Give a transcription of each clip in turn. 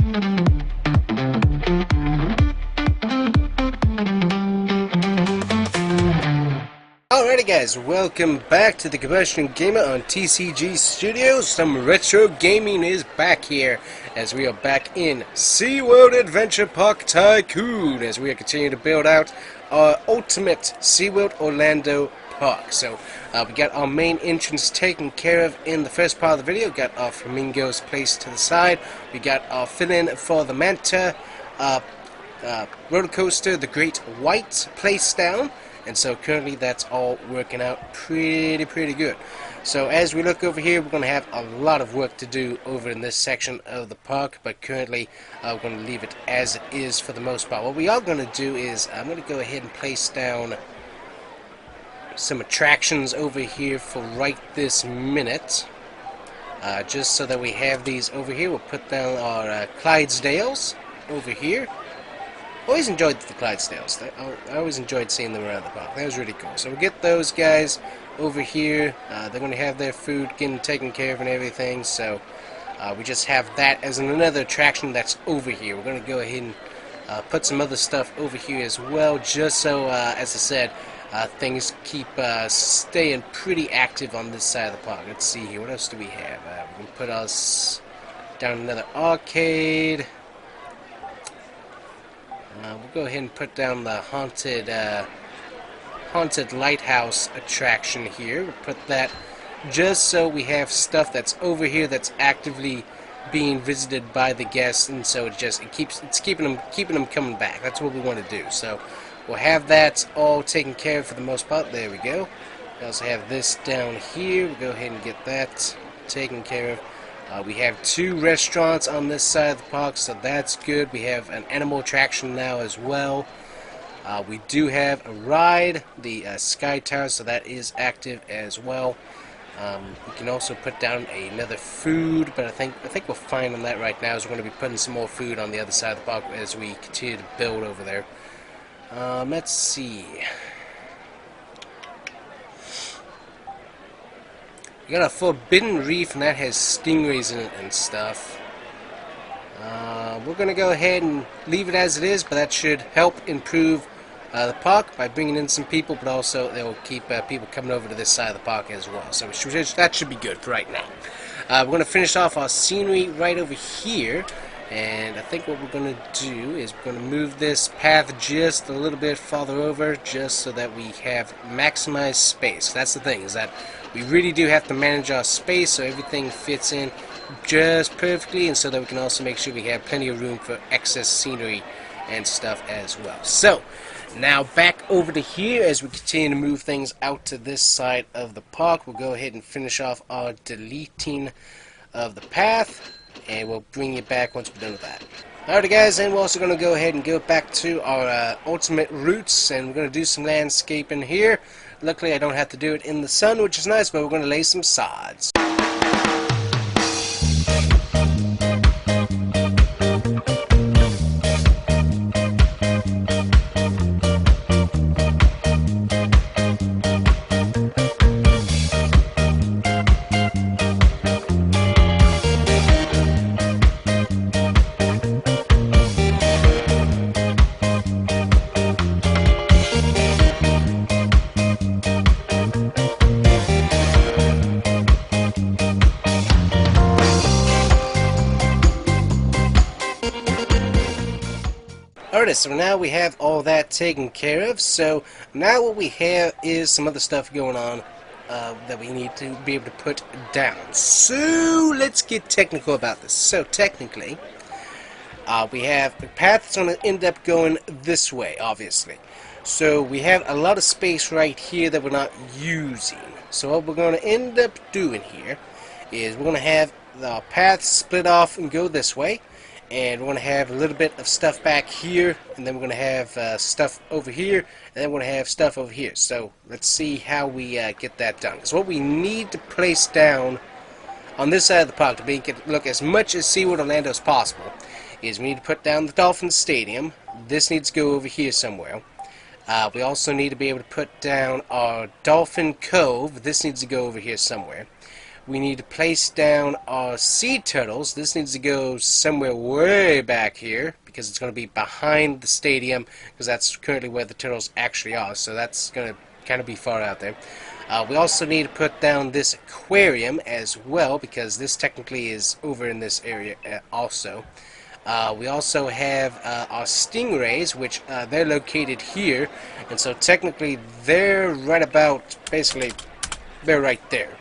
Alrighty guys, welcome back to the Combustion Gamer on TCG Studios. Some retro gaming is back here as we are back in SeaWorld Adventure Park Tycoon as we are continuing to build out our ultimate SeaWorld Orlando Park. So we got our main entrance taken care of in the first part of the video. Got our flamingos placed to the side. We got our fill-in for the Manta roller coaster, the Great White, placed down. And so currently that's all working out pretty good. So as we look over here, we're going to have a lot of work to do over in this section of the park, but currently we're going to leave it as it is for the most part. What we are going to do is I'm going to go ahead and place down some attractions over here for right this minute. Just so that we have these over here, we'll put down our Clydesdales over here. Always enjoyed the Clydesdales. I always enjoyed seeing them around the park. That was really cool. So we'll get those guys over here. They're going to have their food getting taken care of and everything. So we just have that as another attraction that's over here. We're going to go ahead and put some other stuff over here as well, just so, as I said, things keep staying pretty active on this side of the park. Let's see here. What else do we have? We can put us down another arcade. We'll go ahead and put down the haunted lighthouse attraction here. We'll put that just so we have stuff that's over here that's actively being visited by the guests, and so it's keeping them coming back. That's what we want to do. So we'll have that all taken care of for the most part. There we go. We also have this down here. We'll go ahead and get that taken care of. We have two restaurants on this side of the park, so that's good. We have an animal attraction now as well. We do have a ride, the Sky Tower, so that is active as well. We can also put down another food, but I think we're fine on that right now, as we're going to be putting some more food on the other side of the park as we continue to build over there. Let's see. We got a Forbidden Reef, and that has stingrays in it and stuff. We're going to go ahead and leave it as it is, but that should help improve the park by bringing in some people, but also they will keep people coming over to this side of the park as well. So that should be good for right now. We're going to finish off our scenery right over here, and I think what we're going to do is we're going to move this path just a little bit farther over, just so that we have maximized space. That's the thing, is that we really do have to manage our space so everything fits in just perfectly, and so that we can also make sure we have plenty of room for excess scenery and stuff as well. So now back over to here as we continue to move things out to this side of the park. We'll go ahead and finish off our deleting of the path, and we'll bring you back once we're done with that. Alright guys, and we're also going to go ahead and go back to our ultimate routes, and we're going to do some landscaping here. Luckily I don't have to do it in the sun, which is nice, but we're going to lay some sods. Alright, so now we have all that taken care of. So now what we have is some other stuff going on that we need to be able to put down. So let's get technical about this. So technically, we have the path that's going to end up going this way, obviously. So we have a lot of space right here that we're not using. So what we're going to end up doing here is we're going to have the path split off and go this way. And we're going to have a little bit of stuff back here, and then we're going to have stuff over here, and then we're going to have stuff over here. So let's see how we get that done. Because what we need to place down on this side of the park to make it look as much as SeaWorld Orlando as possible is we need to put down the Dolphin Stadium. This needs to go over here somewhere. We also need to be able to put down our Dolphin Cove. This needs to go over here somewhere. we need to place down our sea turtles. This needs to go somewhere way back here because it's going to be behind the stadium, because that's currently where the turtles actually are, so that's going to kind of be far out there. We also need to put down this aquarium as well, because this technically is over in this area also. We also have our stingrays, which they're located here, and so technically they're right about, basically, they're right there,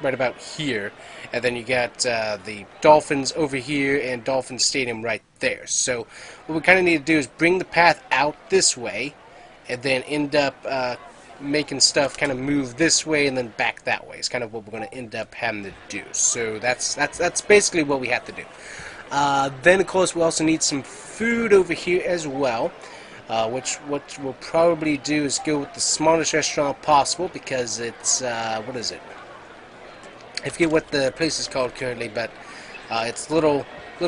right about here. And then you got the dolphins over here and Dolphin Stadium right there. So what we kind of need to do is bring the path out this way, and then end up making stuff kind of move this way and then back that way. It's kind of what we're going to end up having to do. So that's basically what we have to do. Then, of course, we also need some food over here as well, which what we'll probably do is go with the smallest restaurant possible, because it's, what is it? I forget what the place is called currently, but it's little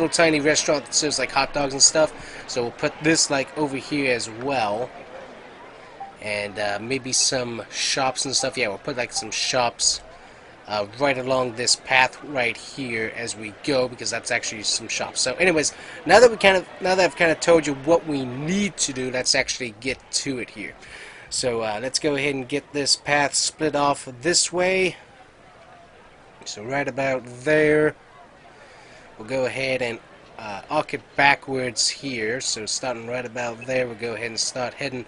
tiny restaurant that serves like hot dogs and stuff. So we'll put this like over here as well, and maybe some shops and stuff. Yeah, we'll put like some shops right along this path right here as we go, because that's actually some shops. So anyways, now that I've kind of told you what we need to do, let's actually get to it here. So let's go ahead and get this path split off this way. So right about there, we'll go ahead and arc it backwards here. So starting right about there, we'll go ahead and start heading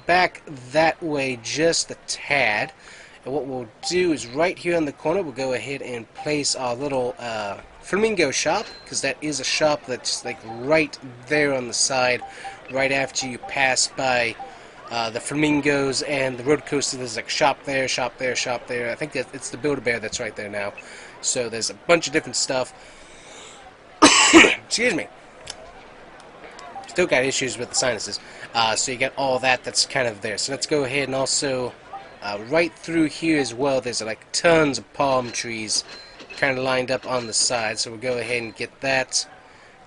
back that way just a tad. And what we'll do is right here on the corner, we'll go ahead and place our little flamingo shop, because that is a shop that's like right there on the side, right after you pass by the flamingos and the roller coaster. There's like shop there, shop there, shop there. I think that it's the Build-A-Bear that's right there now. So there's a bunch of different stuff. Excuse me. Still got issues with the sinuses. So you got all that that's kind of there. So let's go ahead and also right through here as well, there's like tons of palm trees kind of lined up on the side. So we'll go ahead and get that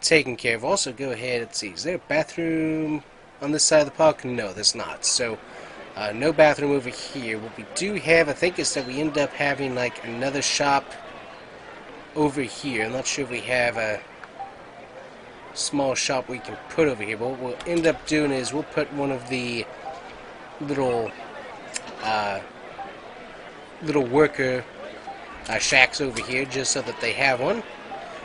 taken care of. Also go ahead, let's see, is there a bathroom on this side of the park? No, there's not. So no bathroom over here. What we do have, I think, is that we end up having like another shop over here. I'm not sure if we have a small shop we can put over here, but what we'll end up doing is we'll put one of the little worker shacks over here, just so that they have one.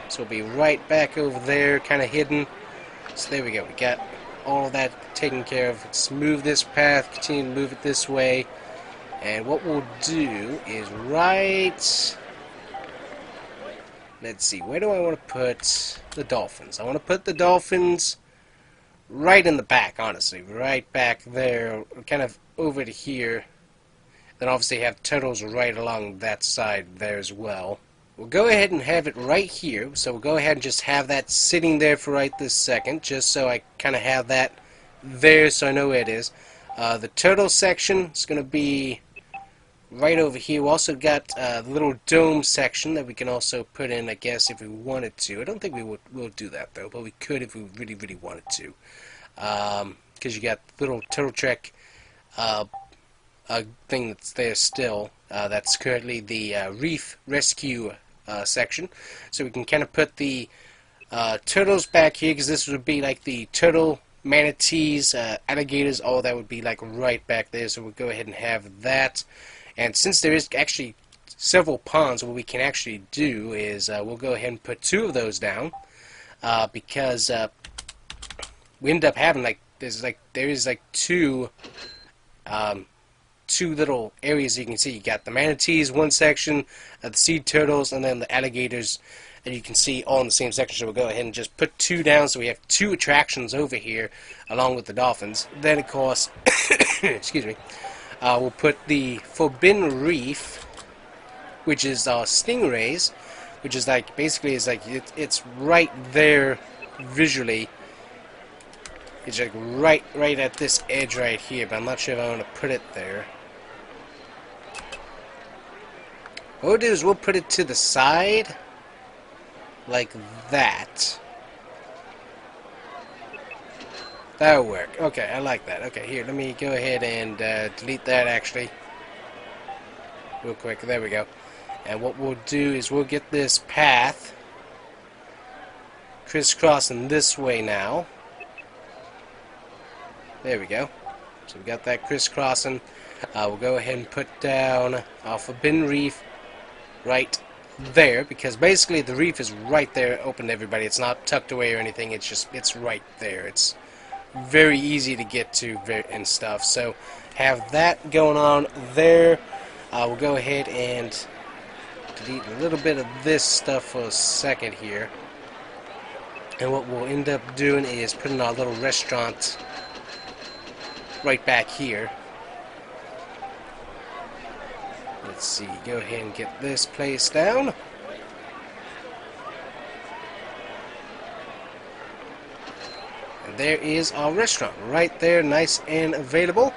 So we'll be right back over there, kind of hidden. So there we go. We got all of that taken care of. Let's move this path, continue to move it this way. And what we'll do is let's see, where do I want to put the dolphins? I want to put the dolphins right in the back, honestly. Right back there, kind of over to here. Then obviously have turtles right along that side there as well. We'll go ahead and have it right here. So we'll go ahead and just have that sitting there for right this second, just so I kind of have that there so I know where it is. The turtle section is going to be right over here. We also got the little dome section that we can also put in, I guess, if we wanted to. I don't think we'll do that, though, but we could if we really, really wanted to. Because you got little turtle trek thing that's there still. That's currently the reef rescue section. So we can kind of put the turtles back here, because this would be like the turtle, manatees, alligators, all that would be like right back there. So we'll go ahead and have that. And since there is actually several ponds, what we can actually do is we'll go ahead and put 2 of those down, because we end up having there is 2 little areas you can see. You got the manatees, one section, the sea turtles, and then the alligators, and you can see all in the same section. So we'll go ahead and just put 2 down, so we have 2 attractions over here along with the dolphins. Then, of course, excuse me, we'll put the Forbidden Reef, which is our stingrays, which is like, basically it's right there visually. It's like right at this edge right here, but I'm not sure if I want to put it there. What we'll do is we'll put it to the side, like that. That'll work. Okay, I like that. Okay, here, let me go ahead and delete that, actually. Real quick. There we go. And what we'll do is we'll get this path crisscrossing this way now. There we go. So we got that crisscrossing. We'll go ahead and put down our forbidden reef right there, because basically the reef is right there, open to everybody. It's not tucked away or anything. It's right there. It's very easy to get to and stuff. So have that going on there. We'll go ahead and delete a little bit of this stuff for a second here. And what we'll end up doing is putting our little restaurant right back here. Let's see, go ahead and get this place down. And there is our restaurant right there, nice and available.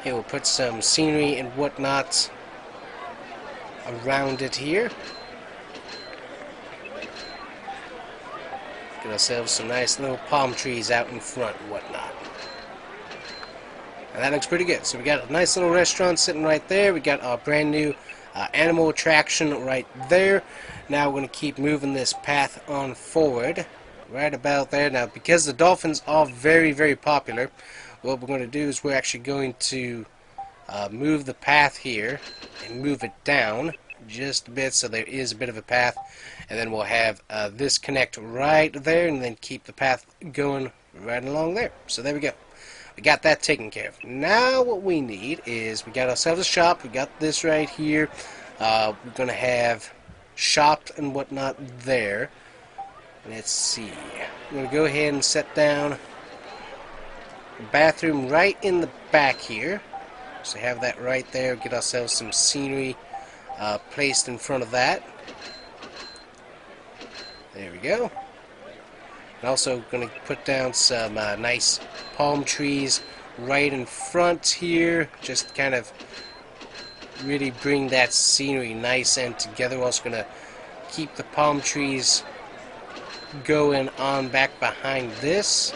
Here we'll put some scenery and whatnot around it here. Get ourselves some nice little palm trees out in front and whatnot. And that looks pretty good. So we got a nice little restaurant sitting right there. We got our brand new animal attraction right there. Now we're going to keep moving this path on forward right about there. Now, because the dolphins are very, very popular, what we're going to do is we're actually going to move the path here and move it down just a bit so there is a bit of a path. And then we'll have this connect right there and then keep the path going right along there. So there we go. We got that taken care of. Now what we need is we got ourselves a shop. We got this right here. We're going to have shop and whatnot there. Let's see. I'm going to go ahead and set down the bathroom right in the back here. So have that right there. Get ourselves some scenery placed in front of that. There we go. And also going to put down some nice palm trees right in front here. Just kind of really bring that scenery nice and together. We're also going to keep the palm trees going on back behind this.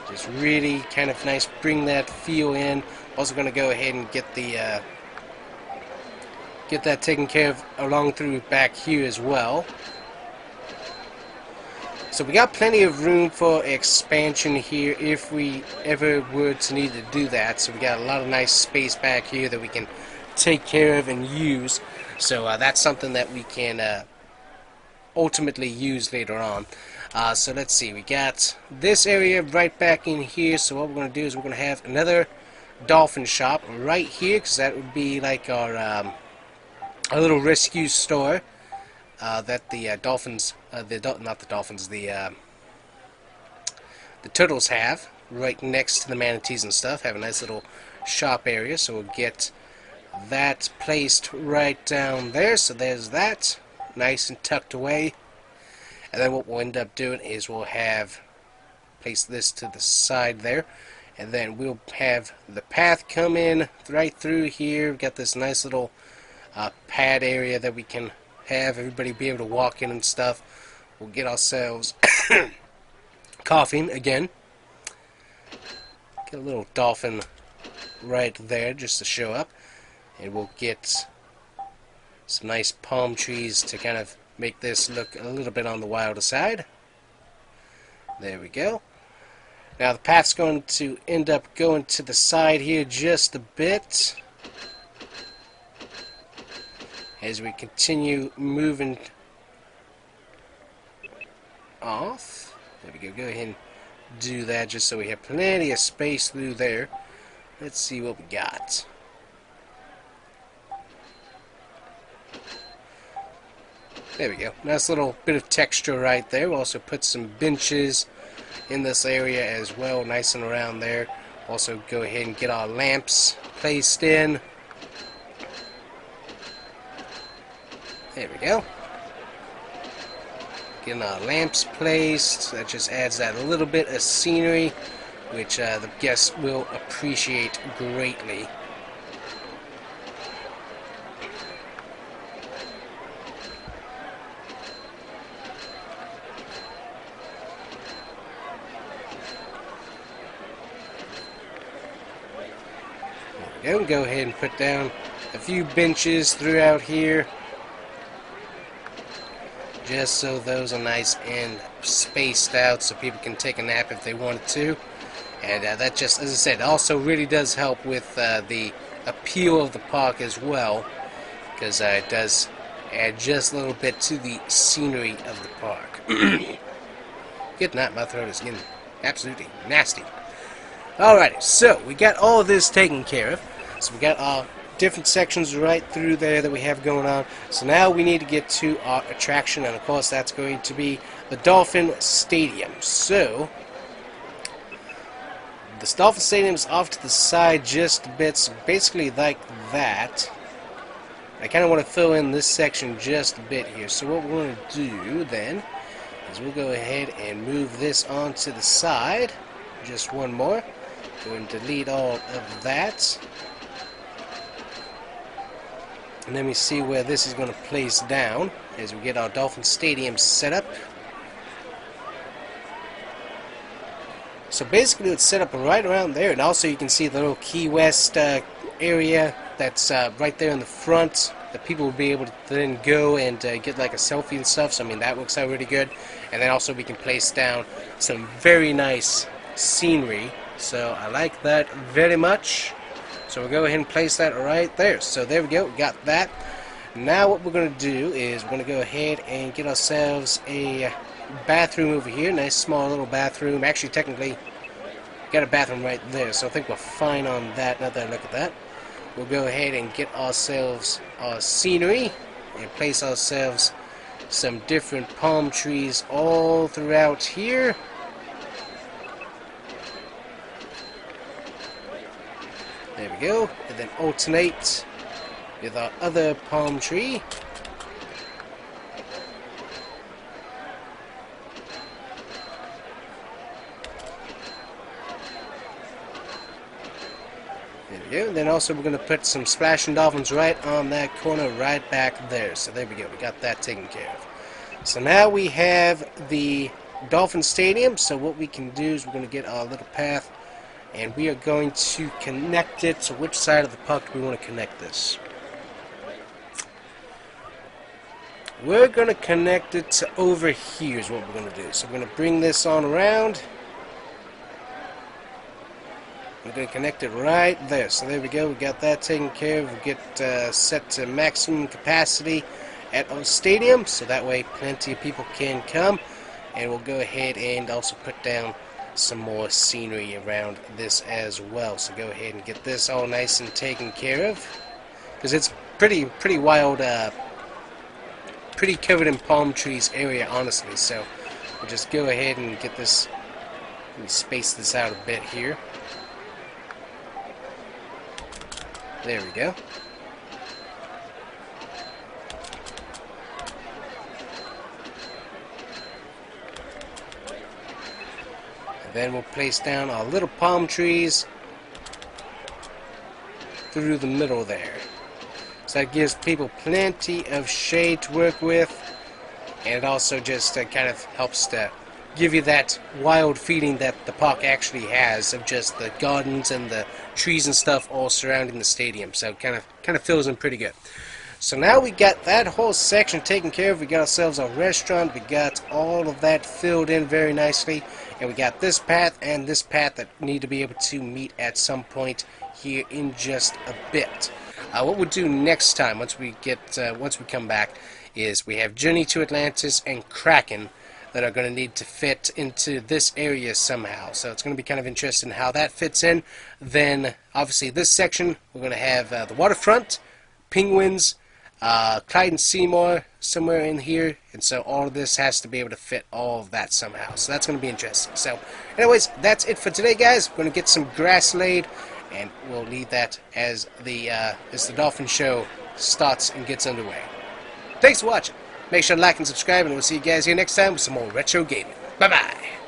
Just really kind of nice. Bring that feel in. Also going to go ahead and get the get that taken care of along through back here as well. So we got plenty of room for expansion here if we ever were to need to do that. So we got a lot of nice space back here that we can take care of and use. So that's something that we can ultimately use later on. So let's see, we got this area right back in here. So what we're going to do is we're going to have another dolphin shop right here, because that would be like our little rescue store. That the dolphins, not the dolphins, the turtles have right next to the manatees and stuff. Have a nice little shop area, so we'll get that placed right down there. So there's that, nice and tucked away. And then what we'll end up doing is we'll have place this to the side there, and then we'll have the path come in right through here. We've got this nice little pad area that we can have everybody be able to walk in and stuff. We'll get ourselves coughing again. Get a little dolphin right there just to show up, and we'll get some nice palm trees to kind of make this look a little bit on the wilder side. There we go. Now the path's going to end up going to the side here just a bit as we continue moving off. There we go. Go ahead and do that just so we have plenty of space through there. Let's see what we got. There we go. Nice little bit of texture right there. We'll also put some benches in this area as well, nice and around there. Also go ahead and get our lamps placed in. There we go. Getting our lamps placed. That just adds that a little bit of scenery, which the guests will appreciate greatly. There we go. Go ahead and put down a few benches throughout here, just so those are nice and spaced out so people can take a nap if they wanted to. And that just, as I said, also really does help with the appeal of the park as well, because it does add just a little bit to the scenery of the park. Good night, my throat is getting absolutely nasty. Alrighty, so we got all of this taken care of. So we got our different sections right through there that we have going on. So now we need to get to our attraction, and of course that's going to be the Dolphin Stadium. So the Dolphin Stadium is off to the side just a bit, so basically like that. I kind of want to fill in this section just a bit here. So what we're going to do then is we'll go ahead and move this onto the side. Just one more. Go and delete all of that. And then we see where this is going to place down as we get our Dolphin Stadium set up. So basically it's set up right around there, and also you can see the little Key West area that's right there in the front that people will be able to then go and get like a selfie and stuff. So I mean that works out really good. And then also we can place down some very nice scenery. So I like that very much. So we'll go ahead and place that right there. So there we go, we got that. Now what we're going to do is we're going to go ahead and get ourselves a bathroom over here. Nice small little bathroom. Actually technically got a bathroom right there, so I think we're fine on that. Now that I look at that, we'll go ahead and get ourselves our scenery and place ourselves some different palm trees all throughout here. There we go, and then alternate with our other palm tree. There we go, and then also we're going to put some splashing dolphins right on that corner right back there. So there we go, we got that taken care of. So now we have the Dolphin Stadium, so what we can do is we're going to get our little path and we are going to connect it. So which side of the park do we want to connect this? We're going to connect it to over here is what we're going to do. So we're going to bring this on around. We're going to connect it right there. So there we go. We got that taken care of. We'll get set to maximum capacity at our stadium. So that way plenty of people can come. And we'll go ahead and also put down some more scenery around this as well. So go ahead and get this all nice and taken care of, because it's pretty wild, pretty covered in palm trees area, honestly. So we'll just go ahead and get this, let me space this out a bit here. There we go. Then we'll place down our little palm trees through the middle there. So that gives people plenty of shade to work with, and it also just kind of helps to give you that wild feeling that the park actually has, of just the gardens and the trees and stuff all surrounding the stadium. So it kind of fills in pretty good. So now we got that whole section taken care of. We got ourselves a restaurant. We got all of that filled in very nicely. And we got this path and this path that need to be able to meet at some point here in just a bit. What we'll do next time, once we come back, is we have Journey to Atlantis and Kraken that are going to need to fit into this area somehow. So it's going to be kind of interesting how that fits in. Then obviously this section we're going to have the waterfront, penguins, Clyde and Seymour somewhere in here, and so all of this has to be able to fit all of that somehow. So that's going to be interesting. So anyways, that's it for today, guys. We're going to get some grass laid, and we'll leave that as the Dolphin Show starts and gets underway. Thanks for watching. Make sure to like and subscribe, and we'll see you guys here next time with some more retro gaming. Bye-bye.